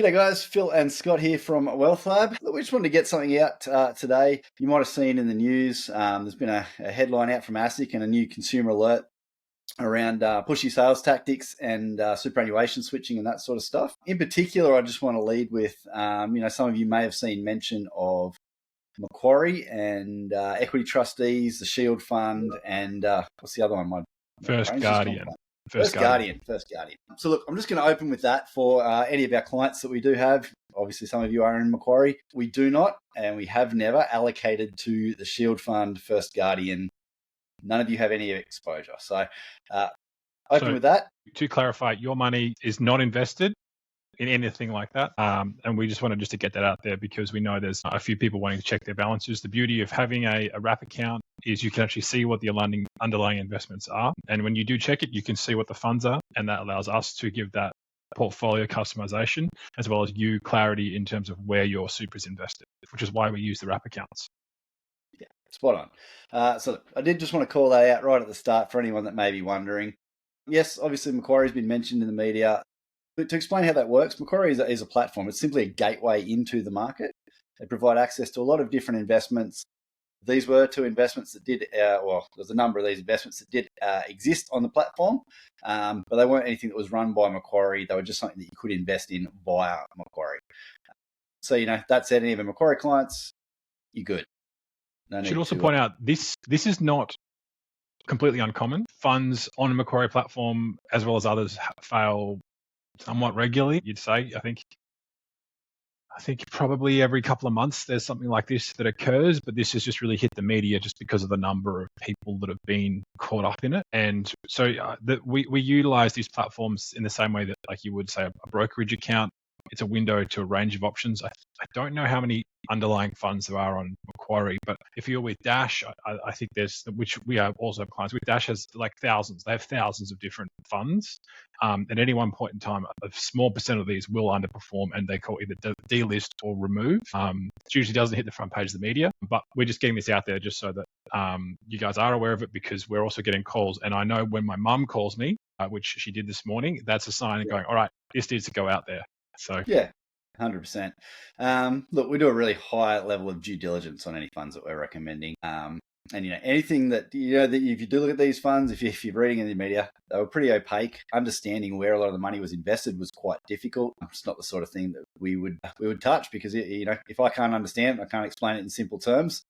G'day guys, Phil and Scott here from Wealthlab. Look, we just wanted to get something out today. You might have seen in the news, there's been a headline out from ASIC and a new consumer alert around pushy sales tactics and superannuation switching and that sort of stuff. In particular, I just want to lead with, some of you may have seen mention of Macquarie and equity trustees, the Shield Fund, and what's the other one? First Guardian. First Guardian. So look, I'm just going to open with that for any of our clients that we do have. Obviously, some of you are in Macquarie. We do not, and we have never allocated to the Shield Fund, First Guardian. None of you have any exposure. So open with that. To clarify, your money is not invested in anything like that. And we just wanted to get that out there because we know there's a few people wanting to check their balances. The beauty of having a wrap account is you can actually see what the underlying investments are. And when you do check it, you can see what the funds are. And that allows us to give that portfolio customization as well as you clarity in terms of where your super is invested, which is why we use the wrap accounts. Yeah, spot on. So I did just want to call that out right at the start for anyone that may be wondering. Yes, obviously Macquarie's been mentioned in the media. But to explain how that works, Macquarie is a platform. It's simply a gateway into the market. They provide access to a lot of different investments. These were two investments that did, there's a number of these investments that did exist on the platform, but they weren't anything that was run by Macquarie. They were just something that you could invest in via Macquarie. So, that said, any of the Macquarie clients, you're good. I should also point out, this is not completely uncommon. Funds on a Macquarie platform, as well as others, fail somewhat regularly, you'd say. I think probably every couple of months there's something like this that occurs, but this has just really hit the media just because of the number of people that have been caught up in it. And so we utilize these platforms in the same way that, like you would say, a brokerage account. It's a window to a range of options. I don't know how many underlying funds there are on Macquarie, but if you're with Dash, I think which we are also clients with. Dash has like thousands. They have thousands of different funds. At any one point in time, a small percent of these will underperform and they call either delist or remove. It usually doesn't hit the front page of the media, but we're just getting this out there just so that you guys are aware of it because we're also getting calls. And I know when my mum calls me, which she did this morning, that's a sign of going, all right, this needs to go out there. So yeah, 100%. Look, we do a really high level of due diligence on any funds that we're recommending. And anything that that if you do look at these funds, if you're reading in the media, they were pretty opaque. Understanding where a lot of the money was invested was quite difficult. It's not the sort of thing that we would touch because if I can't understand it, I can't explain it in simple terms.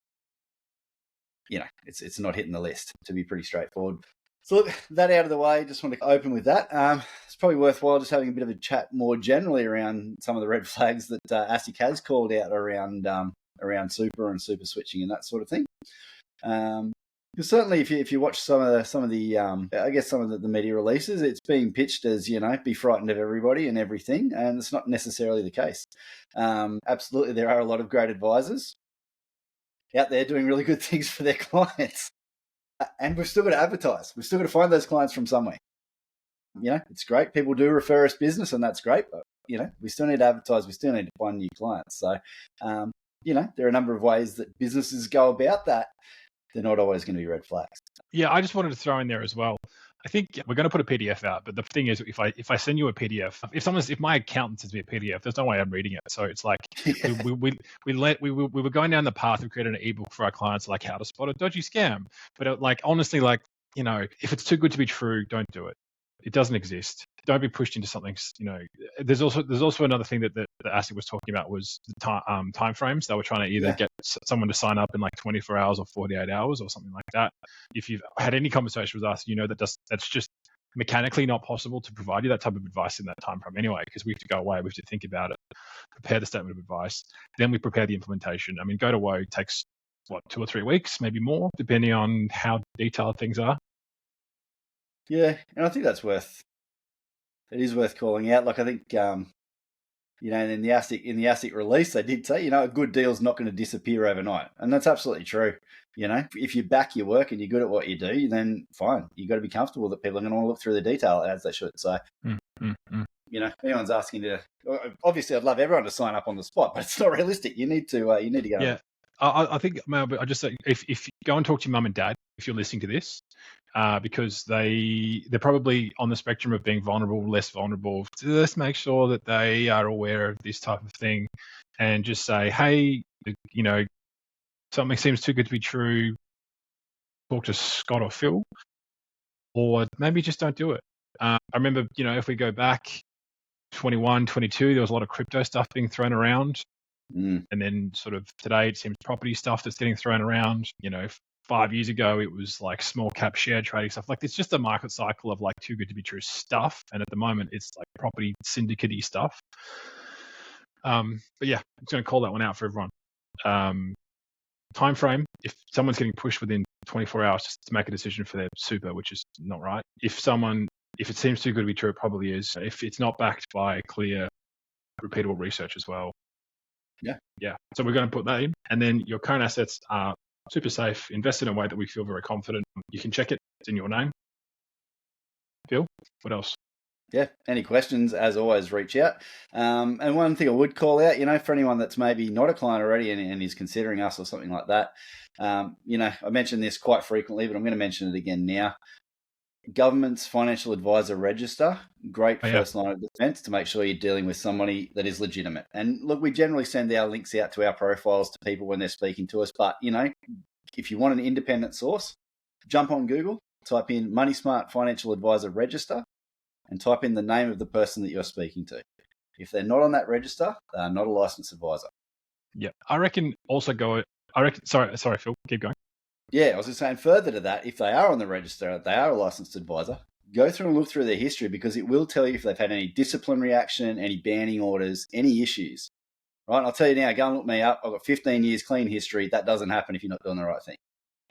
It's not hitting the list. To be pretty straightforward. So look, that out of the way, just want to open with that. It's probably worthwhile just having a bit of a chat more generally around some of the red flags that ASIC has called out around super and super switching and that sort of thing. Because certainly, if you watch some of the media releases, it's being pitched as be frightened of everybody and everything, and it's not necessarily the case. Absolutely, there are a lot of great advisors out there doing really good things for their clients. And we've still got to advertise. We've still got to find those clients from somewhere. It's great. People do refer us business, and that's great. But we still need to advertise. We still need to find new clients. So, there are a number of ways that businesses go about that. They're not always going to be red flags. Yeah, I just wanted to throw in there as well. I think we're going to put a PDF out, but the thing is, if I send you a PDF, if my accountant sends me a PDF, there's no way I'm reading it. So it's like we were going down the path of creating an ebook for our clients, like how to spot a dodgy scam. But honestly, if it's too good to be true, don't do it. It doesn't exist. Don't be pushed into something. There's also another thing that ASIC was talking about was the time frames. They were trying to either get someone to sign up in like 24 hours or 48 hours or something like that. If you've had any conversation with us, that's just mechanically not possible to provide you that type of advice in that time frame anyway, because we have to go away, we have to think about it, prepare the statement of advice, then we prepare the implementation. I mean, go to woe takes 2 or 3 weeks, maybe more, depending on how detailed things are. Yeah, and I think it is worth calling out. Like I think, in the ASIC release, they did say, a good deal's not going to disappear overnight, and that's absolutely true. If you back your work and you're good at what you do, then fine. You got to be comfortable that people are going to want to look through the detail as they should. So, if anyone's asking to, obviously, I'd love everyone to sign up on the spot, but it's not realistic. You need to go. Yeah. I think maybe I just say if you go and talk to your mum and dad if you're listening to this, because they're probably on the spectrum of being vulnerable, less vulnerable. Just make sure that they are aware of this type of thing, and just say, hey, something seems too good to be true. Talk to Scott or Phil, or maybe just don't do it. I remember, if we go back 21, 22, there was a lot of crypto stuff being thrown around. And then sort of today it seems property stuff that's getting thrown around. 5 years ago it was like small cap share trading stuff. Like it's just a market cycle of like too good to be true stuff. And at the moment it's like property syndicate-y stuff. But yeah, I'm just going to call that one out for everyone. Time frame, if someone's getting pushed within 24 hours just to make a decision for their super, which is not right. If it seems too good to be true, it probably is. If it's not backed by clear, repeatable research as well. Yeah. So we're going to put that in. And then your current assets are super safe, invested in a way that we feel very confident. You can check it. It's in your name. Phil, what else? Yeah, any questions, as always, reach out. And one thing I would call out, for anyone that's maybe not a client already and is considering us or something like that, I mention this quite frequently, but I'm going to mention it again now. Government's financial advisor register, great first line of defense to make sure you're dealing with somebody that is legitimate. And look, we generally send our links out to our profiles to people when they're speaking to us. But, if you want an independent source, jump on Google, type in MoneySmart Financial Advisor Register and type in the name of the person that you're speaking to. If they're not on that register, they're not a licensed advisor. Yeah. I reckon sorry, Phil, keep going. Yeah, I was just saying further to that, if they are on the register, they are a licensed advisor, go through and look through their history because it will tell you if they've had any disciplinary action, any banning orders, any issues. Right? I'll tell you now, go and look me up. I've got 15 years clean history. That doesn't happen if you're not doing the right thing.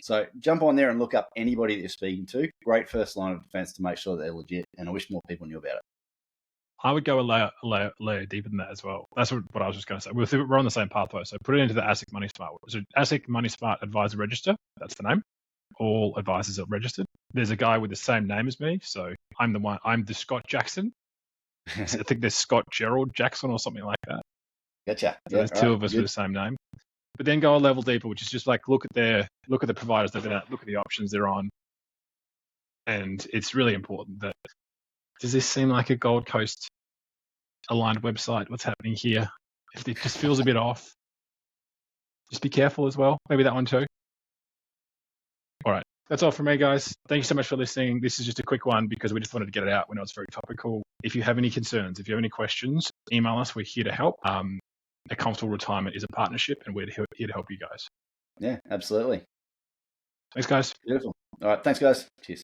So jump on there and look up anybody that you're speaking to. Great first line of defense to make sure that they're legit, and I wish more people knew about it. I would go a layer deeper than that as well. That's what I was just going to say. We're on the same pathway. So put it into the ASIC MoneySmart. So ASIC MoneySmart Advisor Register. That's the name. All advisors are registered. There's a guy with the same name as me. So I'm the one. I'm the Scott Jackson. I think there's Scott Gerald Jackson or something like that. Gotcha. So there's two of us with the same name. But then go a level deeper, which is just like look at the providers they've been at, look at the options they're on. And it's really important that, does this seem like a Gold Coast aligned website? What's happening here? If it just feels a bit off, just be careful as well. Maybe that one too. All right. That's all from me, guys. Thank you so much for listening. This is just a quick one because we just wanted to get it out when it was very topical. If you have any concerns, if you have any questions, email us. We're here to help. A Comfortable Retirement is a partnership and we're here to help you guys. Yeah, absolutely. Thanks, guys. Beautiful. All right. Thanks, guys. Cheers.